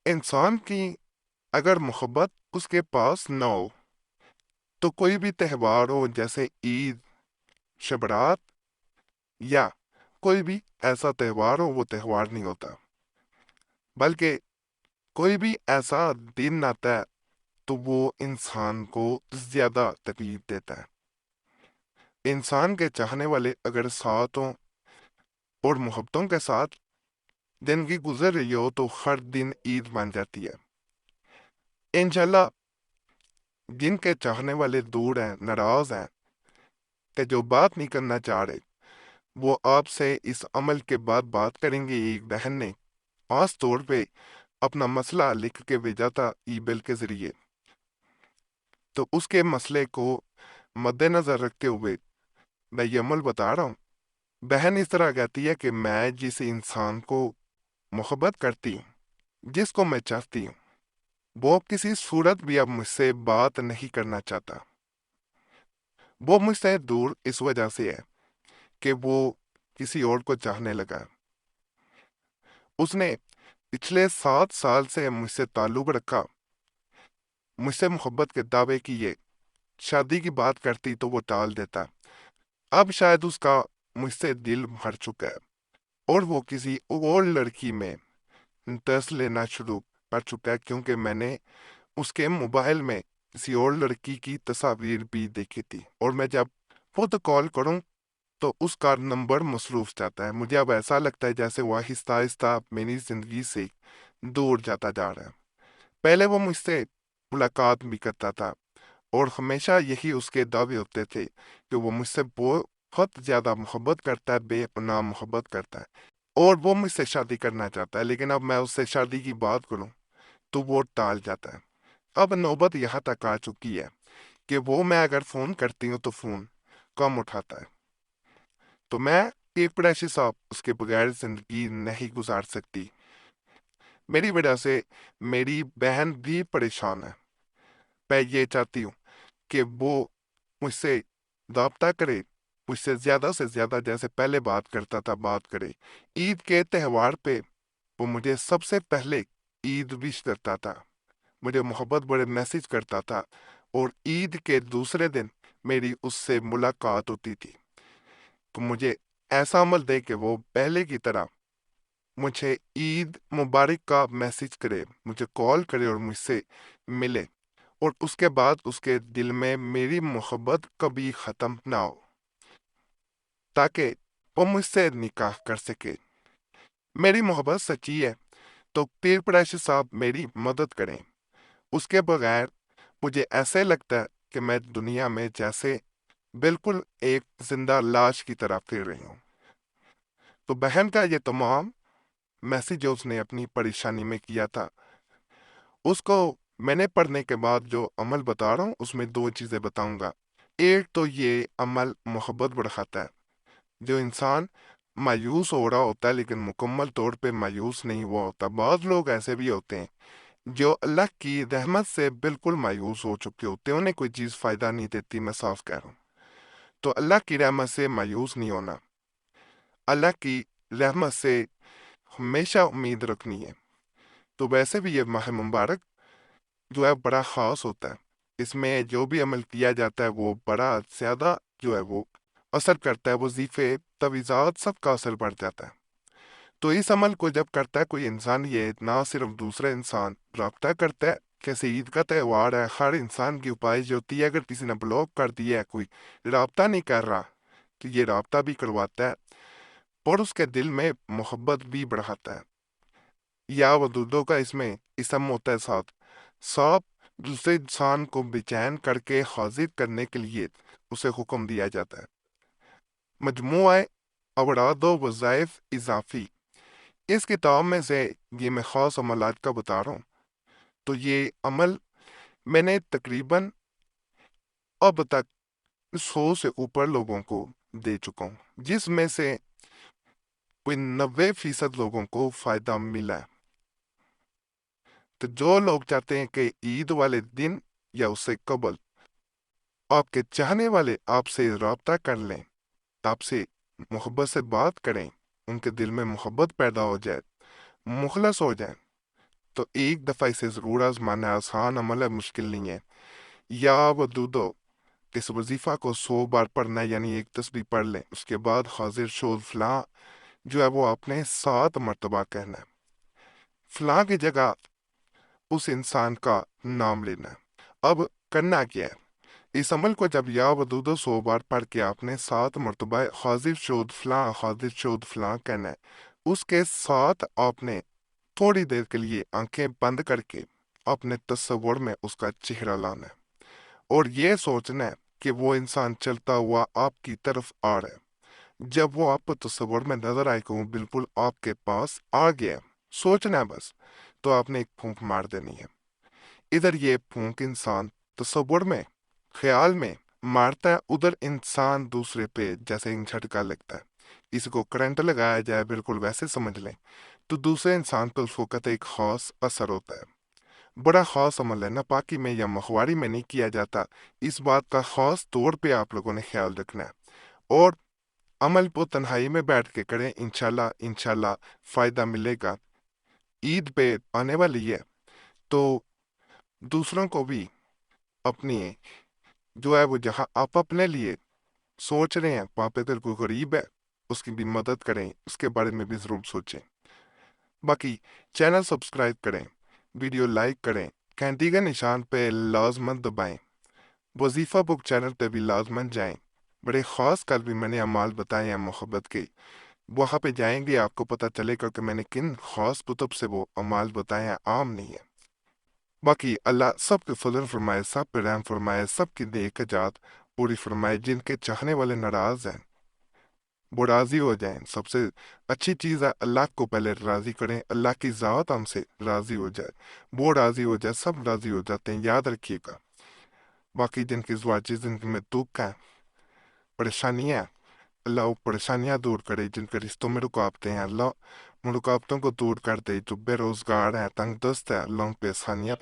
انسان کی اگر محبت اس کے پاس نہ ہو تو کوئی بھی تہوار ہو، جیسے عید، شبرات یا کوئی بھی ایسا تہوار ہو، وہ تہوار نہیں ہوتا، بلکہ کوئی بھی ایسا دن آتا ہے تو وہ انسان کو زیادہ تکلیف دیتا ہے۔ انسان کے چاہنے والے اگر ساتھ ہوں اور محبتوں کے ساتھ زندگی گزر رہی ہو تو ہر دن عید بن جاتی ہے۔ انشاءاللہ جن کے چاہنے والے دور ہیں، ناراض ہیں، کہ جو بات نہیں کرنا چاہ رہے، وہ آپ سے اس عمل کے بعد بات کریں گے۔ ایک بہن نے خاص طور پہ اپنا مسئلہ لکھ کے بھیجا تھا ای میل کے ذریعے، تو اس کے مسئلے کو مد نظر رکھتے ہوئے میں یہ عمل بتا رہا ہوں۔ بہن اس طرح کہتی ہے کہ میں جس انسان کو محبت کرتی ہوں، جس کو میں چاہتی ہوں، وہ کسی صورت بھی اب مجھ سے بات نہیں کرنا چاہتا۔ وہ مجھ سے دور اس وجہ سے ہے کہ وہ کسی اور کو چاہنے لگا۔ اس نے پچھلے 7 سال سے مجھ سے تعلق رکھا، مجھ سے محبت کے دعوے کیے، شادی کی بات کرتی تو وہ ٹال دیتا۔ اب شاید اس کا مجھ سے دل بھر چکا ہے اور وہ کسی اور لڑکی میں انٹرسٹ لینا شروع کر چکا ہے، کیونکہ میں نے اس کے موبائل میں کسی اور لڑکی کی تصاویر بھی دیکھی تھی، اور میں جب خود کال کروں تو اس کا نمبر مصروف جاتا ہے۔ مجھے اب ایسا لگتا ہے جیسے وہ آہستہ آہستہ میری زندگی سے دور جاتا جا رہا ہے۔ پہلے وہ مجھ سے ملاقات بھی کرتا تھا اور ہمیشہ یہی اس کے دعوے ہوتے تھے کہ وہ مجھ سے بہت زیادہ محبت کرتا ہے، بے پناہ محبت کرتا ہے، اور وہ مجھ سے شادی کرنا چاہتا ہے، لیکن اب میں اس سے شادی کی بات کروں تو وہ ٹال جاتا ہے۔ اب نوبت یہاں تک آ چکی ہے کہ وہ میں اگر فون کرتی ہوں تو فون کم اٹھاتا ہے، تو میں ایک پریشی صاحب اس کے بغیر زندگی نہیں گزار سکتی۔ میری وجہ سے میری بہن بھی پریشان ہے۔ میں یہ چاہتی ہوں کہ وہ مجھ سے رابطہ کرے، مجھ سے زیادہ جیسے پہلے بات کرتا تھا بات کرے۔ عید کے تہوار پہ وہ مجھے سب سے پہلے عید وش کرتا تھا، مجھے محبت بڑے میسج کرتا تھا، اور عید کے دوسرے دن میری اس سے ملاقات ہوتی تھی۔ تو مجھے ایسا عمل دے کہ وہ پہلے کی طرح مجھے عید مبارک کا میسج کرے، مجھے کال کرے اور مجھ سے ملے، اور اس کے بعد اس کے دل میں میری محبت کبھی ختم نہ ہو، تاکہ وہ مجھ سے نکاح کر سکے۔ میری محبت سچی ہے تو پیر پریش صاحب میری مدد کریں۔ اس کے بغیر مجھے ایسے لگتا ہے کہ میں دنیا میں جیسے بالکل ایک زندہ لاش کی طرح پھر رہی ہوں۔ تو بہن کا یہ تمام میسج جو اس نے اپنی پریشانی میں کیا تھا، اس کو میں نے پڑھنے کے بعد جو عمل بتا رہا ہوں اس میں 2 چیزیں بتاؤں گا۔ ایک تو یہ عمل محبت بڑھاتا ہے۔ جو انسان مایوس ہو رہا ہوتا ہے لیکن مکمل طور پہ مایوس نہیں ہوا ہوتا، بعض لوگ ایسے بھی ہوتے ہیں جو اللہ کی رحمت سے بالکل مایوس ہو چکے ہوتے ہیں، انہیں کوئی چیز فائدہ نہیں دیتی، میں صاف کہہ رہا ہوں۔ تو اللہ کی رحمت سے مایوس نہیں ہونا، اللہ کی رحمت سے ہمیشہ امید رکھنی ہے۔ تو ویسے بھی یہ ماہ مبارک جو ہے بڑا خاص ہوتا ہے، اس میں جو بھی عمل کیا جاتا ہے وہ بڑا زیادہ جو ہے وہ اثر کرتا ہے، وظیفے، تویزات، سب کا اثر بڑھ جاتا ہے۔ تو اس عمل کو جب کرتا ہے کوئی انسان، یہ نہ صرف دوسرا انسان رابطہ کرتا ہے، جیسے عید کا تہوار ہے، ہر انسان کی اپائش ہوتی ہے، اگر کسی نے بلاک کر دیا ہے، کوئی رابطہ نہیں کر رہا، تو یہ رابطہ بھی کرواتا ہے اور اس کے دل میں محبت بھی بڑھاتا ہے۔ یا ودودوں کا اس میں اسم ہوتا ہے ساتھ، ساتھ دوسرے انسان کو بے چین کر کے حاضر کرنے کے لیے اسے حکم دیا جاتا ہے۔ مجموعہ اوراد و وظائف اضافی، اس کتاب میں سے یہ میں خاص عملات کا بتا رہا ہوں۔ تو یہ عمل میں نے تقریباً اب تک 100 سے اوپر لوگوں کو دے چکا ہوں، جس میں سے کوئی 90% لوگوں کو فائدہ ملا ہے۔ تو جو لوگ چاہتے ہیں کہ عید والے دن یا اس سے قبل آپ کے چاہنے والے آپ سے رابطہ کر لیں، آپ سے محبت سے بات کریں، ان کے دل میں محبت پیدا ہو جائے، مخلص ہو جائیں، تو ایک دفعہ اسے ضرور آزمانا ہے، آسان عمل ہے، مشکل نہیں ہے۔ یا ودودو، اس وظیفہ کو 100 بار پڑھنا ہے، یعنی ایک تسبیح پڑھ لیں، اس کے بعد حاضر شود فلاں جو ہے وہ آپ نے 7 مرتبہ کہنا ہے۔ فلاں کی جگہ اس انسان کا نام لینا ہے۔ اب کرنا کیا ہے؟ اس عمل کو جب یا ودودو 100 بار پڑھ کے آپ نے 7 مرتبہ حاضر شود فلاں کہنا ہے، اس کے ساتھ آپ نے تھوڑی دیر کے لیے آنکھیں بند کر کے اپنے تصور میں اس کا چہرہ لانا ہے اور یہ سوچنا ہے کہ وہ انسان چلتا ہوا آپ کی طرف آ رہا ہے۔ جب وہ آپ کو تصور میں نظر آئے کہ وہ بالکل آپ کے پاس آ گیا، سوچنا ہے بس، تو آپ نے ایک پھونک مار دینی ہے۔ ادھر یہ پھونک انسان تصور میں، خیال میں مارتا ہے، ادھر انسان دوسرے پہ جیسے ایک جھٹکا لگتا ہے۔ اس کو کرنٹ لگایا جائے، بالکل ویسے سمجھ لیں، تو دوسرے انسان پر اس وقت ایک خاص اثر ہوتا ہے۔ بڑا خاص عمل ہے، ناپاکی میں یا مخواری میں نہیں کیا جاتا۔ اس بات کا خاص طور پہ آپ لوگوں نے خیال رکھنا ہے اور عمل کو تنہائی میں بیٹھ کے کریں، انشاءاللہ فائدہ ملے گا۔ عید پہ آنے والی ہے تو دوسروں کو بھی اپنی جو ہے وہ جہاں آپ اپنے لیے سوچ رہے ہیں وہاں پہ کوئی غریب ہے، اس کی بھی مدد کریں، اس کے بارے میں بھی ضرور سوچیں۔ باقی چینل سبسکرائب کریں، ویڈیو لائک کریں، گھنٹی کے نشان پہ لازمن دبائیں، وظیفہ بک چینل پہ بھی لازمن جائیں۔ بڑے خاص کل بھی میں نے اعمال بتائے ہیں محبت کے، وہاں پہ جائیں گے آپ کو پتہ چلے گا کہ میں نے کن خاص کتب سے وہ اعمال بتائے ہیں، عام نہیں ہے۔ باقی اللہ سب کے فضل فرمائے، سب پہ رحم فرمائے، سب کی نیک جات پوری فرمائے۔ جن کے چاہنے والے ناراض ہیں وہ راضی ہو جائیں۔ سب سے اچھی چیز ہے اللہ کو پہلے راضی کریں، اللہ کی ذات ہم سے راضی ہو جائے، وہ راضی ہو جائے، سب راضی ہو جاتے ہیں، یاد رکھیے گا۔ باقی جن کی زواجی زندگی میں دکھ ہیں، پریشانیاں، اللہ وہ پریشانیاں دور کرے۔ جن کے رشتوں میں رکاوٹیں ہیں، اللہ ان رکاوٹوں کو دور کر دے۔ جو بے روزگار ہیں، تنگ دست ہے، اللہ ان پہ آسانیاں